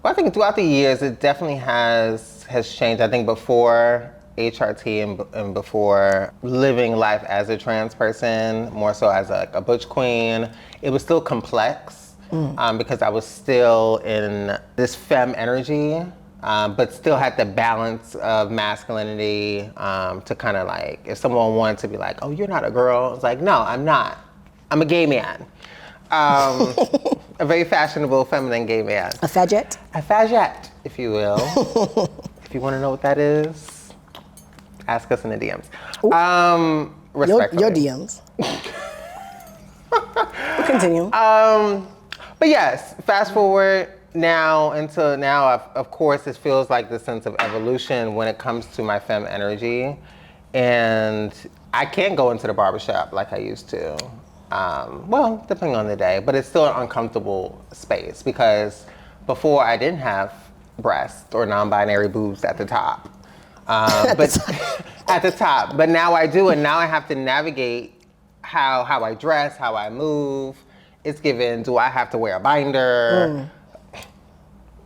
Well, I think throughout the years, it definitely has changed. I think before HRT and before living life as a trans person, more so as a butch queen, it was still complex because I was still in this femme energy, but still had the balance of masculinity to kind of like, if someone wanted to be like, oh, you're not a girl, it's like, no, I'm not. I'm a gay man. A very fashionable, feminine gay man. A fagette? A fagette, if you will. If you want to know what that is, ask us in the DMs. Respectfully. Your DMs. We'll continue. But yes, fast forward now until now, of course, it feels like the sense of evolution when it comes to my femme energy. And I can't go into the barbershop like I used to. Well, depending on the day, but it's still an uncomfortable space because before I didn't have breasts or non-binary boobs at the top. At the top, but now I do, and now I have to navigate how I dress, how I move. It's given, do I have to wear a binder?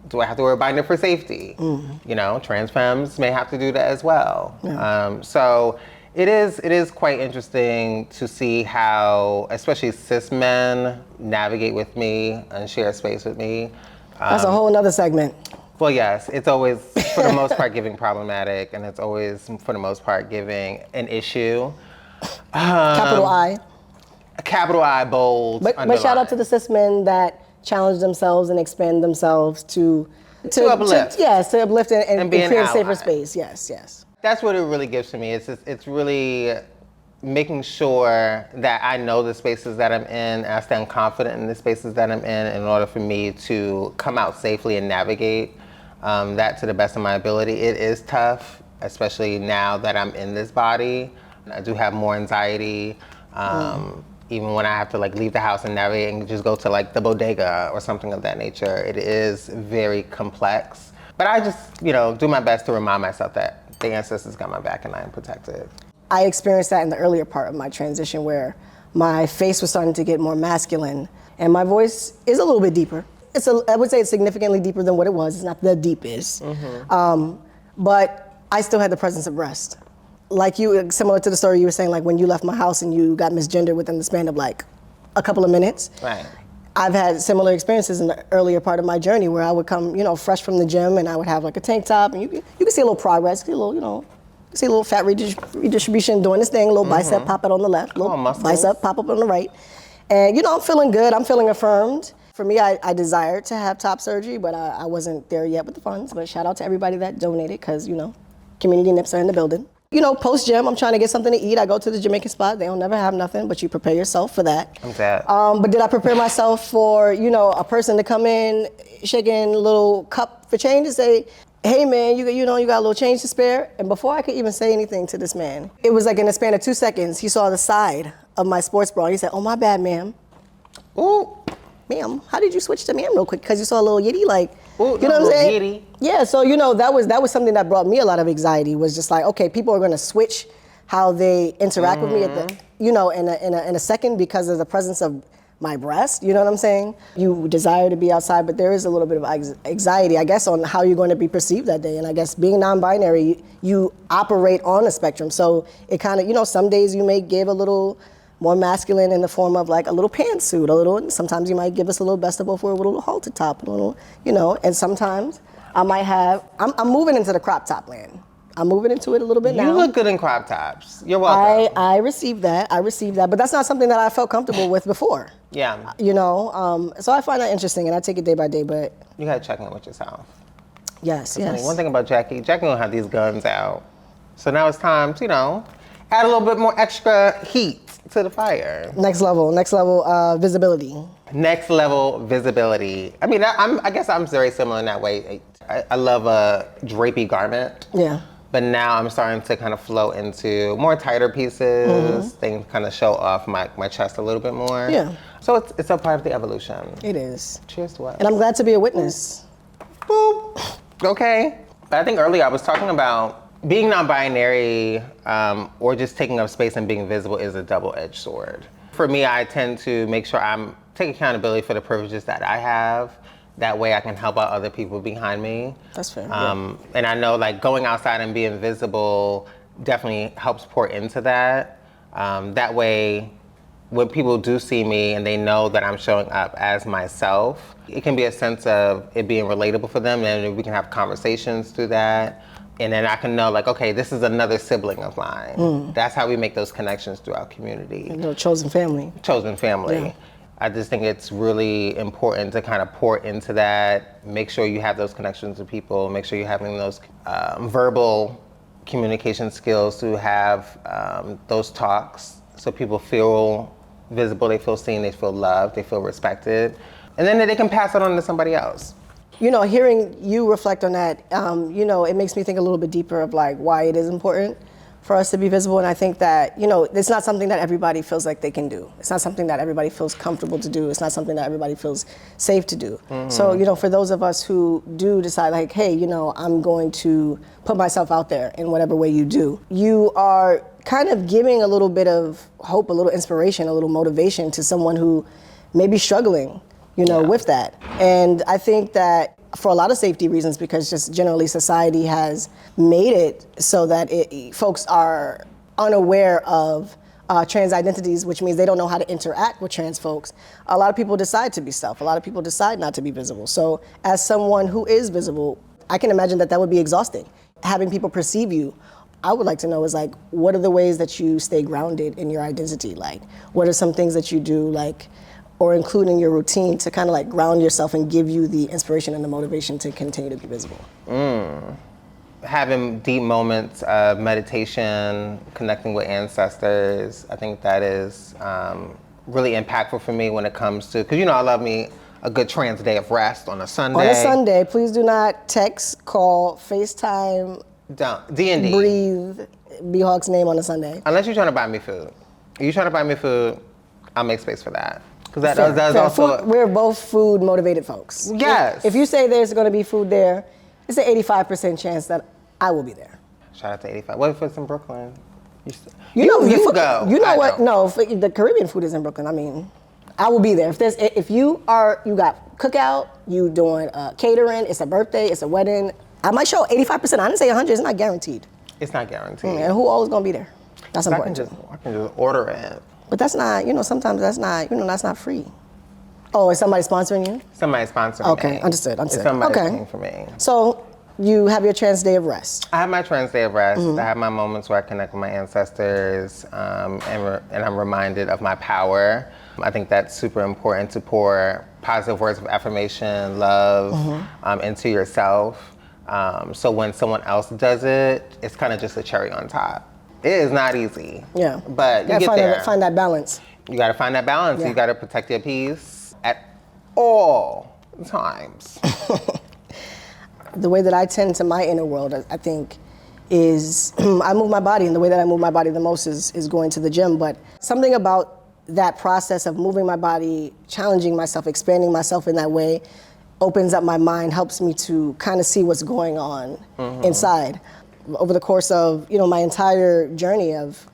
Do I have to wear a binder for safety? You know, trans femmes may have to do that as well. Yeah. So it is quite interesting to see how, especially cis men, navigate with me and share space with me. That's a whole another segment. Well, yes, it's always, for the most part, giving problematic, and it's always, for the most part, giving an issue. Capital I. Capital I, bold, But shout out to the cis men that challenge themselves and expand themselves to uplift. To uplift and create a safer space. Yes. That's what it really gives to me. It's really making sure that I know the spaces that I'm in, and I stand confident in the spaces that I'm in order for me to come out safely and navigate that to the best of my ability. It is tough. especially now that I'm in this body. I do have more anxiety. Even when I have to like leave the house and navigate and just go to like the bodega or something of that nature, it is very complex. But I just, do my best to remind myself that the ancestors got my back and I am protected. I experienced that in the earlier part of my transition where my face was starting to get more masculine and my voice is a little bit deeper. I would say it's significantly deeper than what it was. It's not the deepest. But I still had the presence of rest. Like you, similar to the story you were saying, like when you left my house and you got misgendered within the span of like a couple of minutes. Right. I've had similar experiences in the earlier part of my journey where I would come, fresh from the gym and I would have like a tank top and you can see a little progress, see a little fat redistribution doing this thing, a little bicep pop out on the left, little bicep pop up on the right. And I'm feeling good, I'm feeling affirmed. For me, I desired to have top surgery, but I wasn't there yet with the funds. But shout out to everybody that donated because, community nips are in the building. Post gym, I'm trying to get something to eat. I go to the Jamaican spot. They don't never have nothing, but you prepare yourself for that. I'm sad. But did I prepare myself for, a person to come in, shaking a little cup for change and say, hey man, you got a little change to spare? And before I could even say anything to this man, it was like in a span of 2 seconds, he saw the side of my sports bra. He said, oh, my bad, ma'am. Ooh, ma'am, how did you switch to ma'am real quick? Because you saw a little yitty, like, ooh, what I'm saying? Yitty. Yeah, so that was something that brought me a lot of anxiety. Was just like, okay, people are going to switch how they interact with me at the, in a second because of the presence of my breast. You know what I'm saying? You desire to be outside, but there is a little bit of anxiety, I guess, on how you're going to be perceived that day. And I guess being non-binary, you operate on a spectrum. So it kind of, some days you may give a little more masculine in the form of like a little pantsuit, sometimes you might give us a little best of both worlds with a little halter top, a little, and sometimes I might have, I'm moving into the crop top land. I'm moving into it a little bit now. You look good in crop tops. You're welcome. I received that, but that's not something that I felt comfortable with before. Yeah. So I find that interesting and I take it day by day, but. You gotta check in with yourself. Yes. One thing about Jackie don't have these guns out. So now it's time to, add a little bit more extra heat to the fire. Next level visibility. Next level visibility. I mean, I guess I'm very similar in that way. I love a drapey garment. Yeah. But now I'm starting to kind of flow into more tighter pieces. Things kind of show off my chest a little bit more. Yeah. So it's a part of the evolution. It is. Cheers to what? And I'm glad to be a witness. Boop. Okay. But I think earlier I was talking about being non-binary or just taking up space and being visible is a double-edged sword. For me, I tend to make sure take accountability for the privileges that I have. That way I can help out other people behind me. That's fair. And I know like going outside and being visible definitely helps pour into that. That way, when people do see me and they know that I'm showing up as myself, it can be a sense of it being relatable for them, and we can have conversations through that. And then I can know like, okay, this is another sibling of mine. That's how we make those connections through our community. Chosen family. Chosen family. Yeah. I just think it's really important to kind of pour into that, make sure you have those connections with people, make sure you're having those verbal communication skills to have those talks so people feel visible, they feel seen, they feel loved, they feel respected, and then they can pass it on to somebody else. Hearing you reflect on that, it makes me think a little bit deeper of like why it is important for us to be visible. And I think that, it's not something that everybody feels like they can do. It's not something that everybody feels comfortable to do. It's not something that everybody feels safe to do. So, for those of us who do decide like, hey, I'm going to put myself out there in whatever way you do, you are kind of giving a little bit of hope, a little inspiration, a little motivation to someone who may be struggling, with that. And I think that for a lot of safety reasons, because just generally society has made it so that folks are unaware of trans identities, which means they don't know how to interact with trans folks. A lot of people decide to be self. A lot of people decide not to be visible. So as someone who is visible, I can imagine that would be exhausting. Having people perceive you, I would like to know is like, what are the ways that you stay grounded in your identity? Like, what are some things that you do, like, or include in your routine to kind of like ground yourself and give you the inspiration and the motivation to continue to be visible? Having deep moments of meditation, connecting with ancestors, I think that is really impactful for me when it comes to, because I love me a good trans day of rest on a Sunday. On a Sunday, please do not text, call, FaceTime, Don't. D&D. breathe B-Hawk's name on a Sunday. Unless you're trying to buy me food. If you're trying to buy me food, I'll make space for that. Because that Fair, does fair. also... We're both food motivated folks. Yes. If you say there's going to be food there, it's an 85% chance that I will be there. Shout out to 85. What if it's in Brooklyn? You know go. You know I what? don't. No, the Caribbean food is in Brooklyn. I mean, I will be there. If you got cookout, you doing catering, it's a birthday, it's a wedding. I might show 85%. I didn't say 100. It's not guaranteed. It's not guaranteed. And who always gonna be there? That's I can important. just order it. But that's not. Sometimes that's not. That's not free. Oh, is somebody sponsoring you? Somebody sponsoring me. Okay, understood. It's somebody paying for me. So you have your trans day of rest. I have my trans day of rest. I have my moments where I connect with my ancestors, and I'm reminded of my power. I think that's super important to pour positive words of affirmation, love into yourself. So when someone else does it, it's kind of just a cherry on top. It is not easy. Yeah. But you get find there. find that balance. You got to find that balance. Yeah. You got to protect your peace at all times. The way that I tend to my inner world, I think, is I move my body, and the way that I move my body the most is going to the gym. But something about that process of moving my body, challenging myself, expanding myself in that way, opens up my mind, helps me to kind of see what's going on inside. Over the course of my entire journey of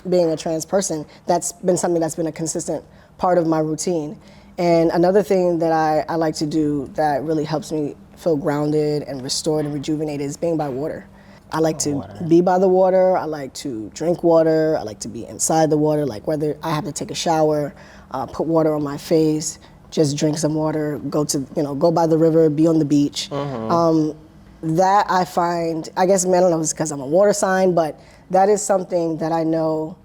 being a trans person, that's been something that's been a consistent part of my routine. And another thing that I like to do that really helps me feel grounded and restored and rejuvenated is being by water. I like to be by the water. I like to drink water. I like to be inside the water, like whether I have to take a shower, put water on my face, just drink some water, go by the river, be on the beach. That I find, I guess, I don't know if it's because I'm a water sign, but that is something that I know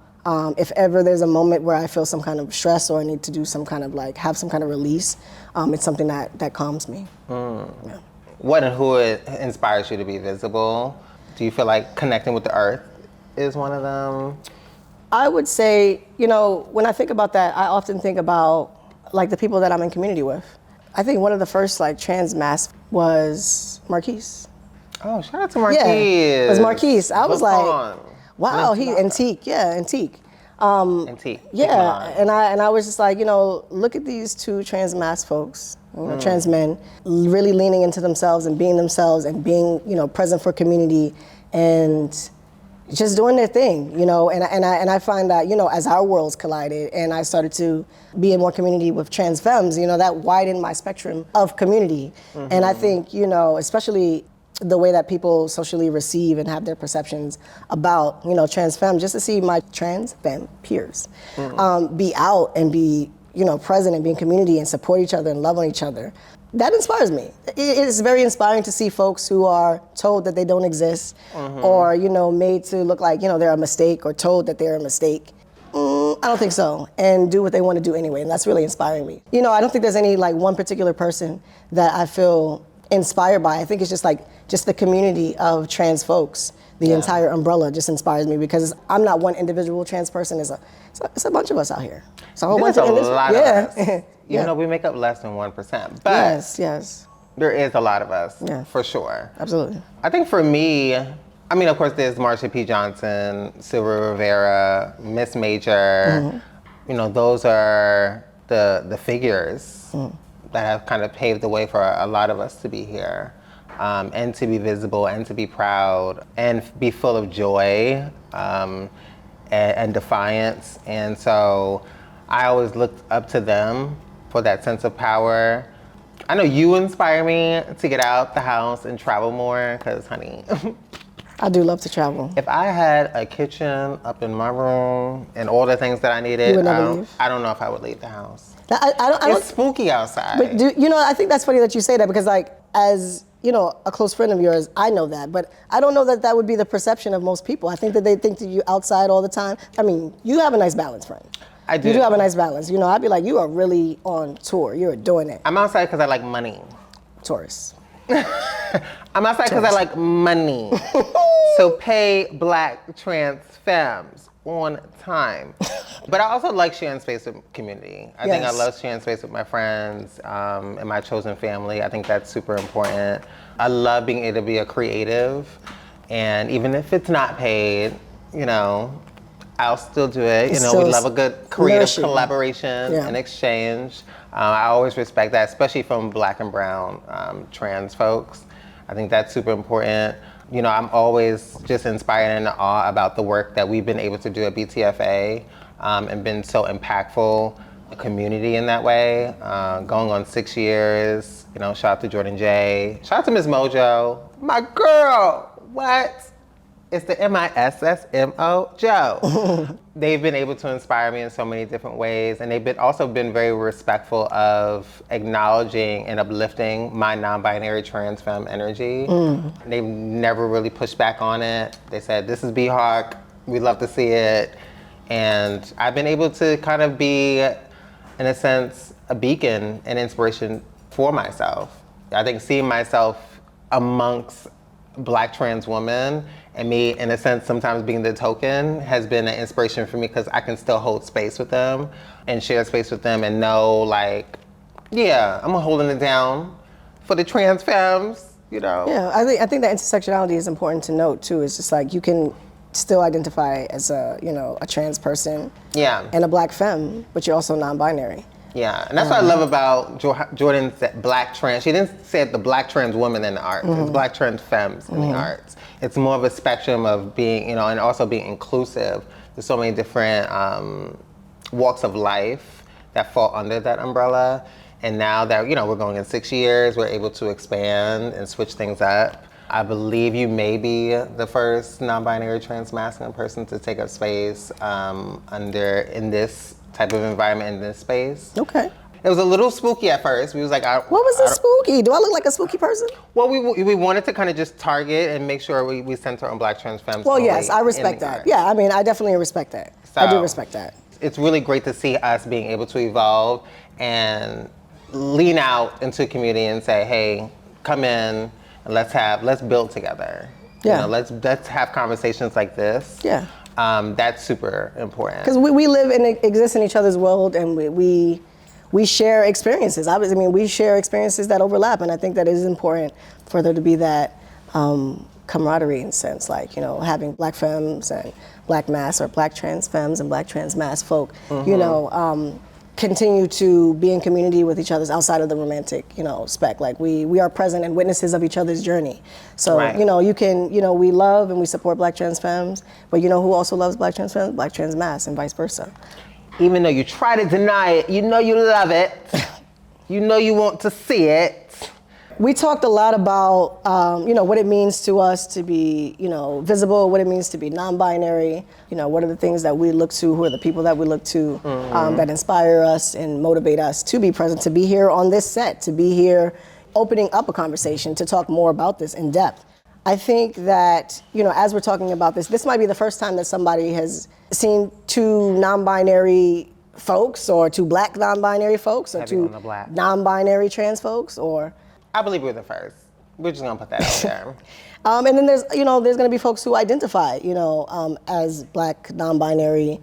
if ever there's a moment where I feel some kind of stress or I need to do some kind of have some kind of release, it's something that calms me. Yeah. What and who inspires you to be visible? Do you feel like connecting with the earth is one of them? I would say, when I think about that, I often think about the people that I'm in community with. I think one of the first trans masks was Marquise. Oh, shout out to Marquise. Yeah, it was Marquise. I was Vaughn. wow, Antique. Yeah, Antique. Antique. Yeah, and I was just look at these two trans mass folks, trans men, really leaning into themselves and being present for community and just doing their thing, and I find that, as our worlds collided and I started to be in more community with trans femmes, that widened my spectrum of community. And I think, especially the way that people socially receive and have their perceptions about, trans femmes, just to see my trans femme peers be out and be, present and be in community and support each other and love on each other. That inspires me. It is very inspiring to see folks who are told that they don't exist or, made to look like, they're a mistake or told that they're a mistake. I don't think so. And do what they want to do anyway. And that's really inspiring me. I don't think there's any one particular person that I feel inspired by. I think it's just the community of trans folks. The entire umbrella just inspires me because I'm not one individual trans person. It's a bunch of us out here. It's a whole bunch of us. We make up less than 1%. But yes. There is a lot of us, for sure. Absolutely. I think for me, of course, there's Marsha P. Johnson, Silvia Rivera, Miss Major. Those are the figures that have kind of paved the way for a lot of us to be here. And to be visible and to be proud and be full of joy and defiance. And so I always looked up to them for that sense of power. I know you inspire me to get out the house and travel more because, honey, I do love to travel. if I had a kitchen up in my room and all the things that I needed, You would never leave? I don't know if I would leave the house. I don't, It's spooky outside. But I think that's funny that you say that because as a close friend of yours, I know that, but I don't know that would be the perception of most people. I think that they think that you outside all the time. I mean, you have a nice balance, friend. I do. You do have a nice balance. I'd be like, you are really on tour. You're doing it. I'm outside because I like money. Taurus. I'm outside because I like money. So pay Black trans femmes on time. But I also like sharing space with community. I think I love sharing space with my friends and my chosen family. I think that's super important. I love being able to be a creative And even if it's not paid, you know, I'll still do it. It's You know, we still love a good creative nourishing. collaboration Yeah. and exchange. I always respect that, especially from Black and brown trans folks. I think that's super important. You know, I'm always just inspired and in awe about the work that we've been able to do at BTFA and been so impactful a community in that way. Going on 6 years, you know, shout out to Jordan J. Shout out to Ms. Mojo, my girl, what? It's the MISSMO Joe. They've been able to inspire me in so many different ways, and they've also been very respectful of acknowledging and uplifting my non-binary trans femme energy. They've never really pushed back on it. They said, this is B-Hawk, we'd love to see it. And I've been able to kind of be, in a sense, a beacon and inspiration for myself. I think seeing myself amongst Black trans women and me, in a sense, sometimes being the token has been an inspiration for me because I can still hold space with them and share space with them and know, like, yeah, I'm holding it down for the trans femmes, you know? Yeah, I think that intersectionality is important to note too. It's just like you can still identify as a, you know, a trans person and a Black femme, but you're also non-binary. Yeah, and that's what I love about Jordan's Black trans. She didn't say the Black trans woman in the arts. It's Black trans femmes in the arts. It's more of a spectrum of being, you know, and also being inclusive. There's so many different walks of life that fall under that umbrella. And now that, you know, we're going in 6 years, we're able to expand and switch things up. I believe you may be the first non-binary trans masculine person to take up space in this type of environment, in this space. Okay. It was a little spooky at first. We was like, what was this spooky? Do I look like a spooky person? Well, we wanted to kind of just target and make sure we center on Black trans femmes. Well, yes, I respect that. Yeah, I mean, I definitely respect that. So, I do respect that. It's really great to see us being able to evolve and lean out into the community and say, hey, come in and let's build together. Yeah. You know, let's have conversations like this. Yeah. That's super important. Because we live and exist in each other's world, and we share experiences. I mean, we share experiences that overlap, and I think that it is important for there to be that camaraderie in a sense, like, you know, having Black femmes and Black mass or Black trans femmes and Black trans mass folk, you know, continue to be in community with each other outside of the romantic, you know, spec. Like we are present and witnesses of each other's journey. So, you know, you can, you know, we love and we support Black trans femmes, but you know who also loves Black trans femmes? Black trans mass and vice versa. Even though you try to deny it, you know you love it. You know you want to see it. We talked a lot about, you know, what it means to us to be, you know, visible, what it means to be non-binary, you know, what are the things that we look to, who are the people that we look to that inspire us and motivate us to be present, to be here on this set, to be here opening up a conversation, to talk more about this in depth. I think that, you know, as we're talking about this might be the first time that somebody has seen two non-binary folks or two Black non-binary folks or two non-binary trans folks, or... I believe we're the first. We're just gonna put that out there. And then there's, you know, there's gonna be folks who identify, you know, as Black non-binary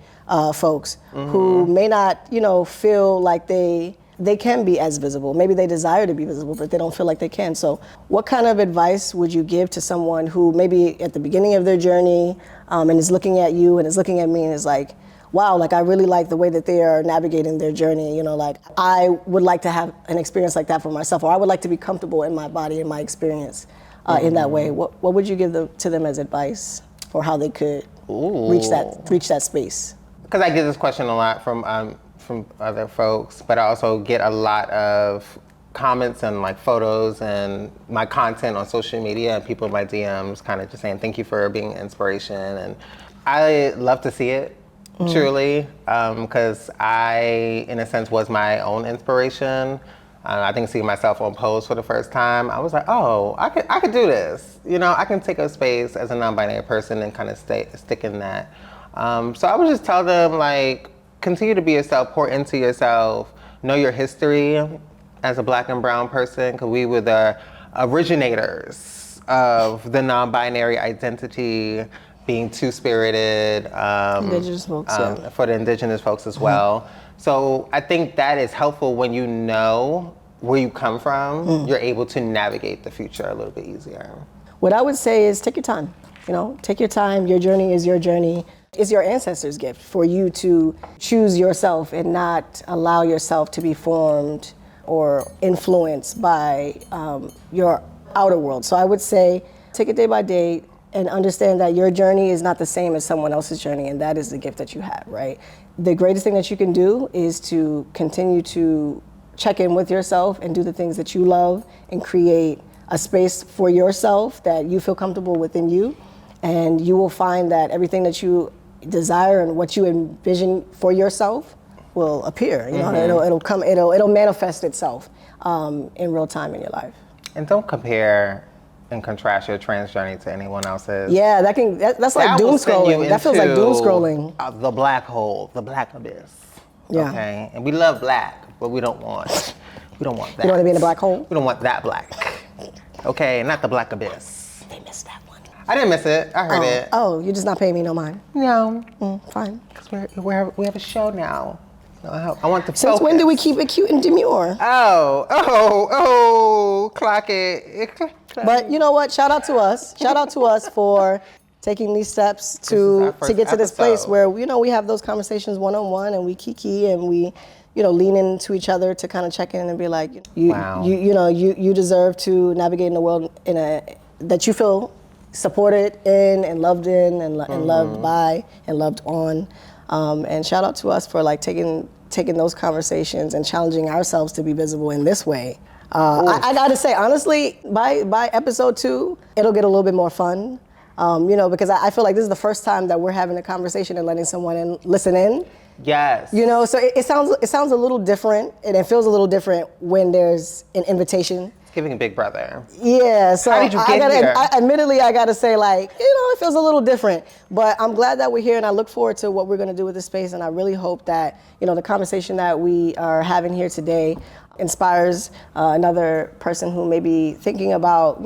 folks who may not, you know, feel like they can be as visible. Maybe they desire to be visible, but they don't feel like they can. So what kind of advice would you give to someone who maybe at the beginning of their journey and is looking at you and is looking at me and is like, wow, like I really like the way that they are navigating their journey, you know, like I would like to have an experience like that for myself, or I would like to be comfortable in my body and my experience in that way. What would you give to them as advice for how they could reach that space? Because I get this question a lot from other folks, but I also get a lot of comments and like photos and my content on social media and people in my DMs kind of just saying thank you for being an inspiration, and I love to see it. Truly, because I, in a sense, was my own inspiration. I think seeing myself on Pose for the first time, I was like, oh, I could do this. You know, I can take up space as a non-binary person and kind of stick in that. So I would just tell them, like, continue to be yourself, pour into yourself, know your history as a Black and brown person, because we were the originators of the non-binary identity, being two-spirited indigenous folks, for the indigenous folks as well. So I think that is helpful when you know where you come from, you're able to navigate the future a little bit easier. What I would say is take your time. You know, take your time. Your journey is your journey. It's your ancestors' gift for you to choose yourself and not allow yourself to be formed or influenced by your outer world. So I would say take it day by day and understand that your journey is not the same as someone else's journey, and that is the gift that you have, right? The greatest thing that you can do is to continue to check in with yourself and do the things that you love and create a space for yourself that you feel comfortable within you. And you will find that everything that you desire and what you envision for yourself will appear. You know, it'll manifest itself in real time in your life. And don't compare and contrast your trans journey to anyone else's. Yeah, that's like doom scrolling. That feels like doom scrolling. The black hole, the black abyss. Yeah. Okay, and we love black, but we don't want that. You don't want to be in a black hole? We don't want that black. Okay, not the black abyss. They missed that one. I didn't miss it. I heard it. Oh, you're just not paying me no mind. No. Fine. Because we have a show now. I want to focus. Since when do we keep it cute and demure? Clock it. But you know what? Shout out to us. Shout out to us for taking these steps to get to this place where we have those conversations one-on-one and we kiki and we lean into each other to kind of check in and be like, you deserve to navigate in the world that you feel supported in and loved in and loved by and loved on. And shout out to us for like taking those conversations and challenging ourselves to be visible in this way. I gotta say, honestly, by episode 2, it'll get a little bit more fun. Because I feel like this is the first time that we're having a conversation and letting someone listen in. Yes. So it sounds a little different and it feels a little different when there's an invitation. It's giving a big brother. Yeah. So how did you get here? Admittedly, I gotta say, like, it feels a little different. But I'm glad that we're here and I look forward to what we're gonna do with this space. And I really hope that, the conversation that we are having here today inspires another person who may be thinking about,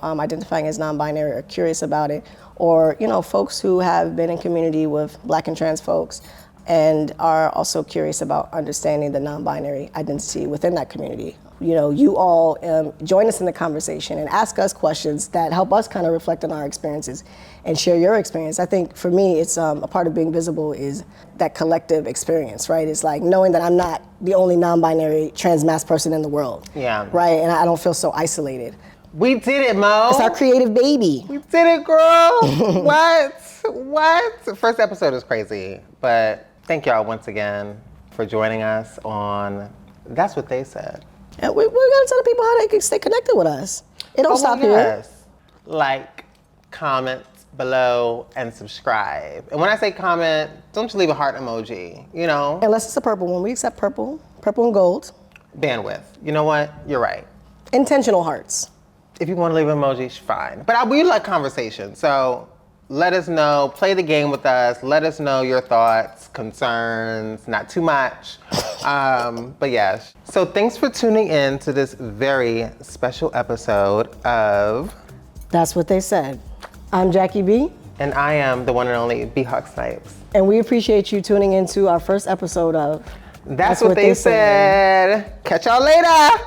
identifying as non-binary or curious about it, or, folks who have been in community with Black and trans folks and are also curious about understanding the non-binary identity within that community. You all join us in the conversation and ask us questions that help us kind of reflect on our experiences and share your experience. I think for me, it's a part of being visible is that collective experience, right? It's like knowing that I'm not the only non-binary trans mass person in the world. Yeah. Right, and I don't feel so isolated. We did it, Mo. It's our creative baby. We did it, girl. What? First episode is crazy, but thank y'all once again for joining us on That's What They Said. And we gotta tell the people how they can stay connected with us. It don't stop here. Like, comment below, and subscribe. And when I say comment, don't just leave a heart emoji, Unless it's a purple one. We accept purple and gold. Bandwidth. You know what? You're right. Intentional hearts. If you want to leave an emoji, fine. But we like conversation, so let us know. Play the game with us. Let us know your thoughts, concerns, not too much. But yes. So thanks for tuning in to this very special episode of That's What They Said. I'm Jackie B. And I am the one and only B Hawk Snipes. And we appreciate you tuning into our first episode of That's What They Said. Catch y'all later.